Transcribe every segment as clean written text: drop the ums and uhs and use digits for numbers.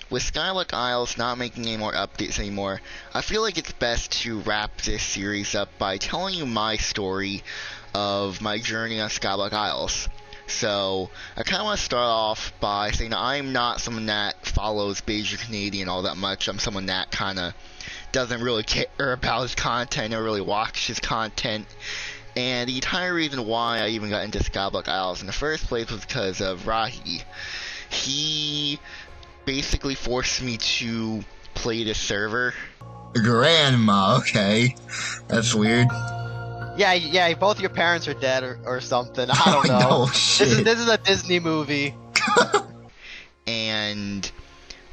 with Skyblock Isles not making any more updates anymore, I feel like it's best to wrap this series up by telling you my story of my journey on Skyblock Isles. So, I kind of want to start off by saying that I'm not someone that follows Beijing Canadian all that much. I'm someone that kind of doesn't really care about his content or really watch his content. And the entire reason why I even got into Skyblock Isles in the first place was because of Rahi. He basically forced me to play this server. Grandma, okay. That's weird. Yeah, both your parents are dead or something. I don't know. Oh, shit. This is a Disney movie. And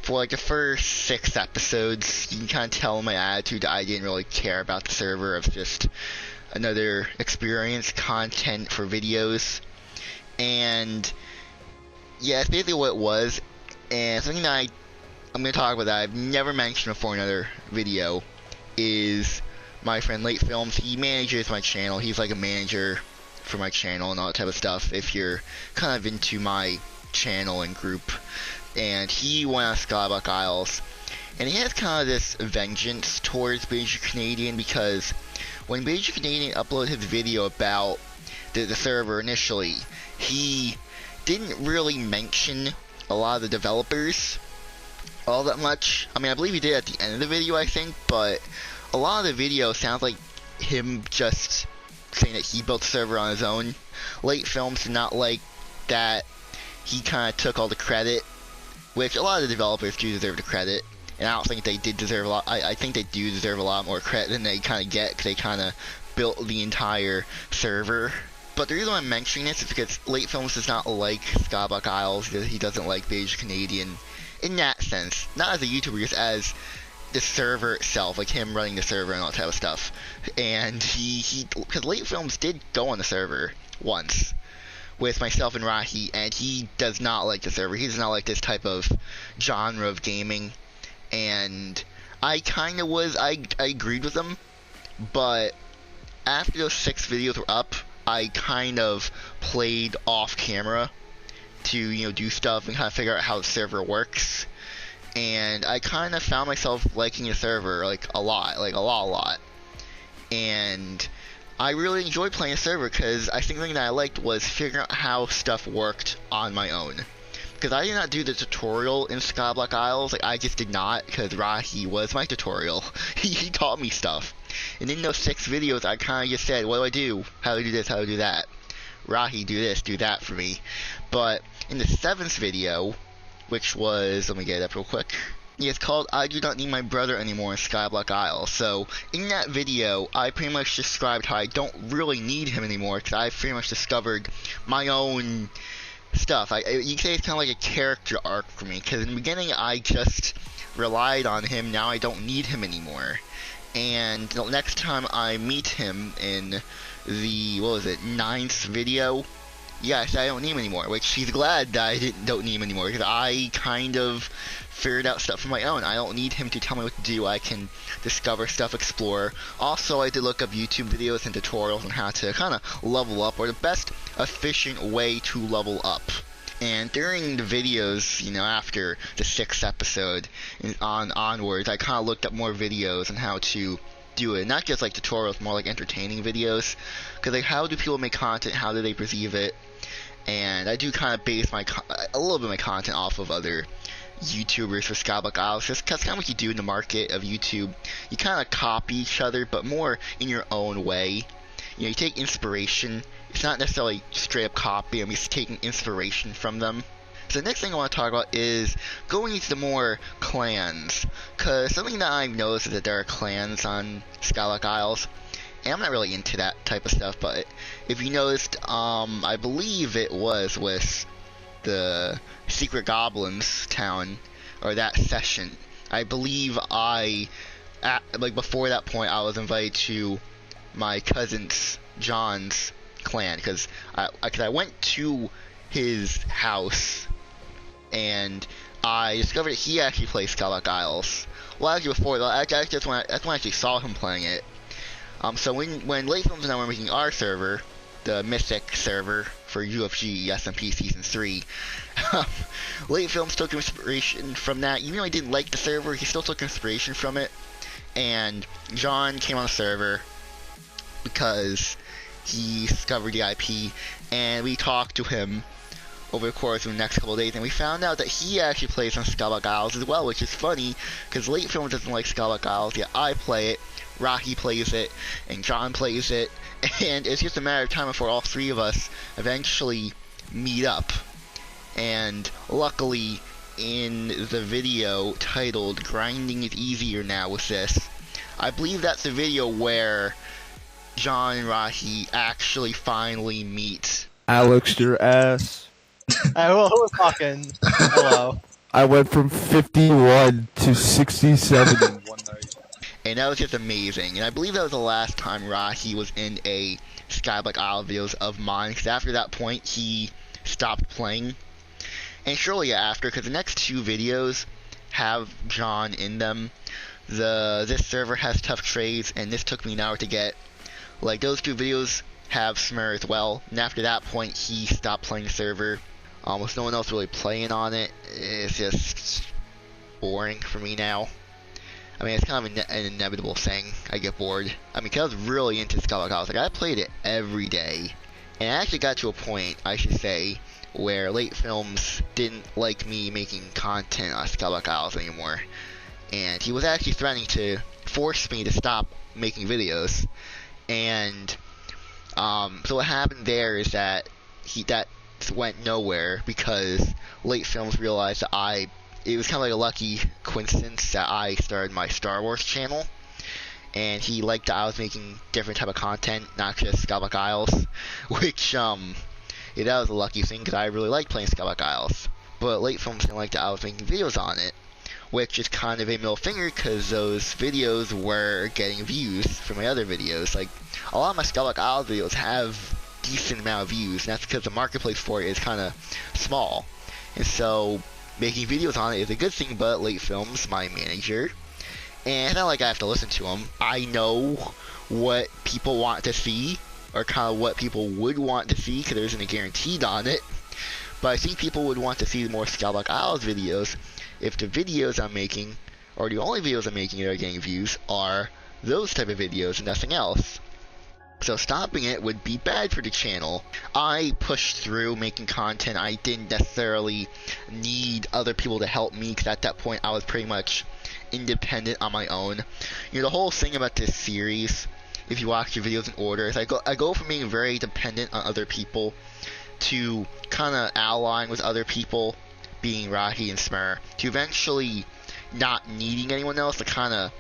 for like the first 6 episodes, you can kind of tell in my attitude that I didn't really care about the server. Of just another experience, content for videos. And yeah, it's basically what it was. And something that I'm going to talk about that I've never mentioned before in another video is my friend Latefilms. He manages my channel. He's like a manager for my channel and all that type of stuff, if you're kind of into my channel and group. And he went on Skyblock Isles, and he has kind of this vengeance towards Beijing Canadian, because when Beijing Canadian uploaded his video about the server initially, he didn't really mention a lot of the developers all that much. I mean, I believe he did at the end of the video, I think, but a lot of the video sounds like him just saying that he built the server on his own. Latefilms did not like that he kind of took all the credit, which a lot of the developers do deserve the credit, and I don't think they did deserve a lot. I think they do deserve a lot more credit than they kind of get, because they kind of built the entire server. But the reason why I'm mentioning this is because Latefilms does not like Skyblock Isles. He doesn't like Beijing Canadian in that sense. Not as a YouTuber, just as the server itself, like him running the server and all that type of stuff. And because Latefilms did go on the server once with myself and Rahi, and he does not like the server. He does not like this type of genre of gaming. And I kind of I agreed with him, but after those 6 videos were up, I kind of played off camera to, you know, do stuff and kind of figure out how the server works. And I kind of found myself liking the server, like, a lot. And I really enjoyed playing the server, because I think the thing that I liked was figuring out how stuff worked on my own. Because I did not do the tutorial in Skyblock Isles, like, I just did not, because Rahi was my tutorial. He taught me stuff. And in those 6 videos, I kind of just said, what do I do? How do I do this? How do I do that? Rahi, do this, do that for me. But in the 7th video, which was, let me get it up real quick. Yeah, it's called I Do Not Need My Brother Anymore in Skyblock Isles. So, in that video, I pretty much described how I don't really need him anymore, because I've pretty much discovered my own stuff. You can say it's kind of like a character arc for me, because in the beginning, I just relied on him. Now I don't need him anymore. And the next time I meet him in the, 9th video, yes, I don't need him anymore, which he's glad that I don't need him anymore, because I kind of figured out stuff on my own. I don't need him to tell me what to do. I can discover stuff, explore. Also, I did look up YouTube videos and tutorials on how to kind of level up, or the best efficient way to level up. And during the videos, you know, after the 6th episode and onwards, I kind of looked up more videos on how to do it. Not just like tutorials, more like entertaining videos. Because like, how do people make content? How do they perceive it? And I do kind of base a little bit of my content off of other YouTubers for Skyblock Isles. Just because kind of what you do in the market of YouTube. You kind of copy each other, but more in your own way. You know, you take inspiration. It's not necessarily straight up copy. I'm just taking inspiration from them. So the next thing I want to talk about is going into the more clans. Because something that I've noticed is that there are clans on Skyblock Isles. And I'm not really into that type of stuff, but if you noticed, I believe it was with the Secret Goblins town, or that session. I believe before that point, I was invited to my cousin's, John's, clan, because I went to his house, and I discovered that he actually plays Skyblock Isles. Well, actually before that, that's when I actually saw him playing it. So when Latefilms and I were making our server, the Mythic server for UFG SMP Season 3. Latefilms took inspiration from that. Even though he didn't like the server, he still took inspiration from it. And John came on the server because he discovered the IP, and we talked to him over the course of the next couple of days, and we found out that he actually plays on Skyblock Isles as well, which is funny, because Latefilms doesn't like Skyblock Isles, yet I play it, Rocky plays it, and John plays it, and it's just a matter of time before all three of us eventually meet up. And luckily, in the video titled "Grinding is Easier Now with This," I believe that's the video where John and Rahi actually finally meet. Alex, your ass. Well, who was talking? Hello. I went from 51 to 67 in one night. And that was just amazing. And I believe that was the last time Rahi was in a Skyblock Isle videos of mine, because after that point he stopped playing. And shortly after, because the next two videos have John in them. This server has tough trades, and this took me an hour to get. Like, those two videos have Smur as well, and after that point he stopped playing the server. Almost no one else really playing on it. It's just boring for me now. I mean, it's kind of an inevitable thing. I get bored. I mean, 'cause I was really into Skyblock Isles. Like, I played it every day. And I actually got to a point, I should say, where Latefilms didn't like me making content on Skyblock Isles anymore. And he was actually threatening to force me to stop making videos. And so what happened there is that that went nowhere, because Latefilms realized that it was kind of like a lucky coincidence that I started my Star Wars channel, and he liked that I was making different type of content, not just Skyblock Isles, which yeah, that was a lucky thing, because I really liked playing Skyblock Isles. But Latefilms didn't like that I was making videos on it, which is kind of a middle finger, because those videos were getting views from my other videos. Like, a lot of my Skyblock Isles videos have decent amount of views, and that's because the marketplace for it is kind of small. And so making videos on it is a good thing, but Latefilms, my manager, and it's not like I have to listen to him. I know what people want to see, or kind of what people would want to see, because there isn't a guaranteed on it. But I think people would want to see more Skyblock Isles videos if the videos I'm making, or the only videos I'm making that are getting views, are those type of videos and nothing else. So stopping it would be bad for the channel. I pushed through making content. I didn't necessarily need other people to help me, because at that point I was pretty much independent on my own. You know, the whole thing about this series, if you watch your videos in order, is I go from being very dependent on other people to kind of allying with other people, being Rahi and Smur, to eventually not needing anyone else to kind of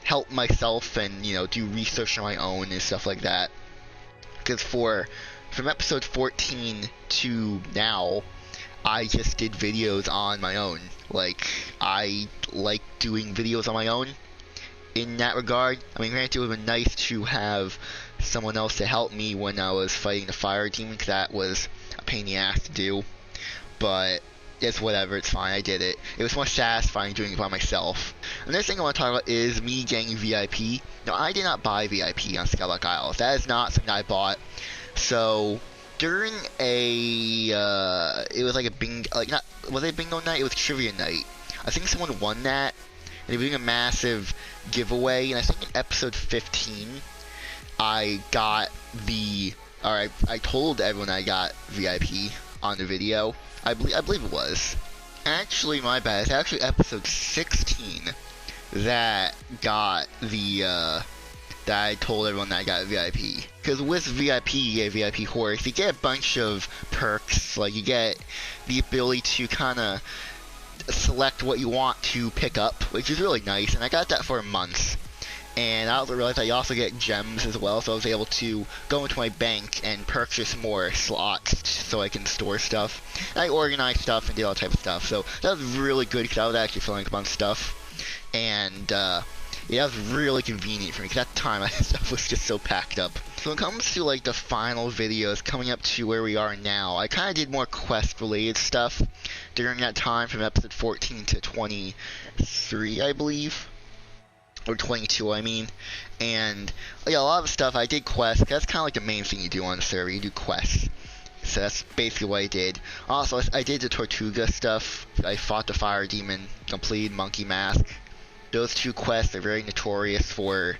help myself and, you know, do research on my own and stuff like that. Because from episode 14 to now, I just did videos on my own. Like, I like doing videos on my own in that regard. I mean, granted, it would have been nice to have someone else to help me when I was fighting the fire demon, because that was a pain in the ass to do. But it's whatever, it's fine, I did it. It was more satisfying doing it by myself. The next thing I want to talk about is me getting VIP. Now, I did not buy VIP on Skyblock Isles. That is not something I bought. So, during it was like a bingo, was it bingo night? It was trivia night. I think someone won that, and they were doing a massive giveaway, and I think in episode 15, I told everyone I got VIP on the video. I believe it was. Actually, my bad. It's actually episode 16 that got that I told everyone that I got VIP. Because with VIP, you get VIP horse. You get a bunch of perks. Like, you get the ability to kind of select what you want to pick up, which is really nice. And I got that for a month. And I also realized that you also get gems as well, so I was able to go into my bank and purchase more slots so I can store stuff. And I organized stuff and did all type of stuff, so that was really good, because I was actually filling up on stuff. And yeah, that was really convenient for me, because at the time my stuff was just so packed up. So when it comes to like the final videos coming up to where we are now, I kind of did more quest related stuff during that time, from episode 14 to 23, I believe. or 22, I mean. And yeah, a lot of stuff I did quests. That's kind of like the main thing you do on the server. You do quests. So that's basically what I did. Also, I did the Tortuga stuff. I fought the Fire Demon, completed Monkey Mask. Those two quests are very notorious for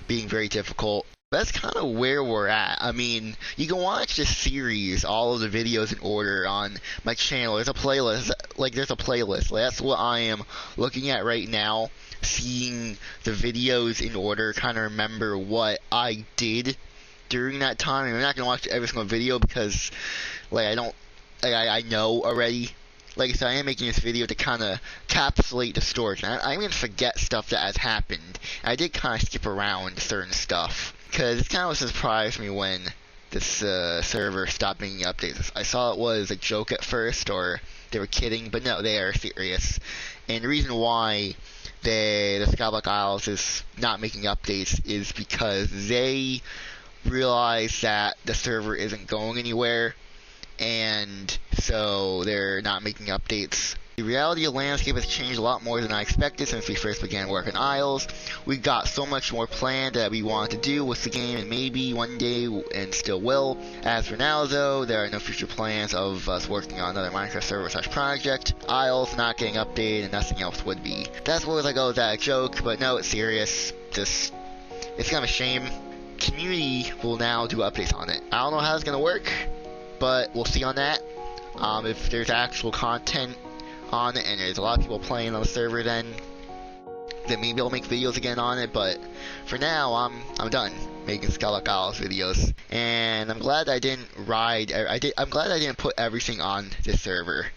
being very difficult. That's kind of where we're at. I mean, you can watch this series, all of the videos in order on my channel. There's a playlist. There's a playlist. That's what I am looking at right now. Seeing the videos in order, kind of remember what I did during that time. I'm not gonna watch every single video because, I know already. Like I said, I am making this video to kind of encapsulate the story. I'm gonna forget stuff that has happened. I did kind of skip around certain stuff because it kind of surprised me when this server stopped making updates. I saw it was a joke at first, or they were kidding, but no, they are serious. And the reason why the Skyblock Isles is not making updates is because they realize that the server isn't going anywhere, and so they're not making updates. The reality of the landscape has changed a lot more than I expected since we first began working Isles. We got so much more planned that we wanted to do with the game, and maybe one day, and still will. As for now though, there are no future plans of us working on another Minecraft server / project. Isles not getting updated, and nothing else would be. That's where I go, is that a joke? But no, it's serious. It's kind of a shame. Community will now do updates on it. I don't know how it's gonna work, but we'll see on that. If there's actual content on it and there's a lot of people playing on the server, then maybe I'll make videos again on it. But for now, I'm done making Skyblock Isles videos, and I'm glad I didn't I'm glad I didn't put everything on this server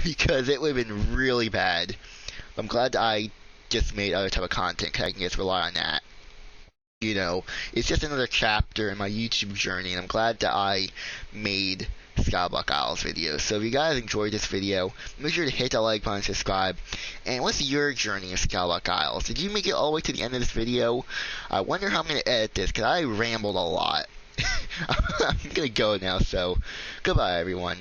because it would have been really bad. I'm glad that I just made other type of content because I can just rely on that. You know, it's just another chapter in my YouTube journey, and I'm glad that I made Skyblock Isles videos. So if you guys enjoyed this video, make sure to hit that like button and subscribe. And what's your journey in Skyblock Isles? Did you make it all the way to the end of this video? I wonder how I'm going to edit this, because I rambled a lot. I'm going to go now, so goodbye everyone.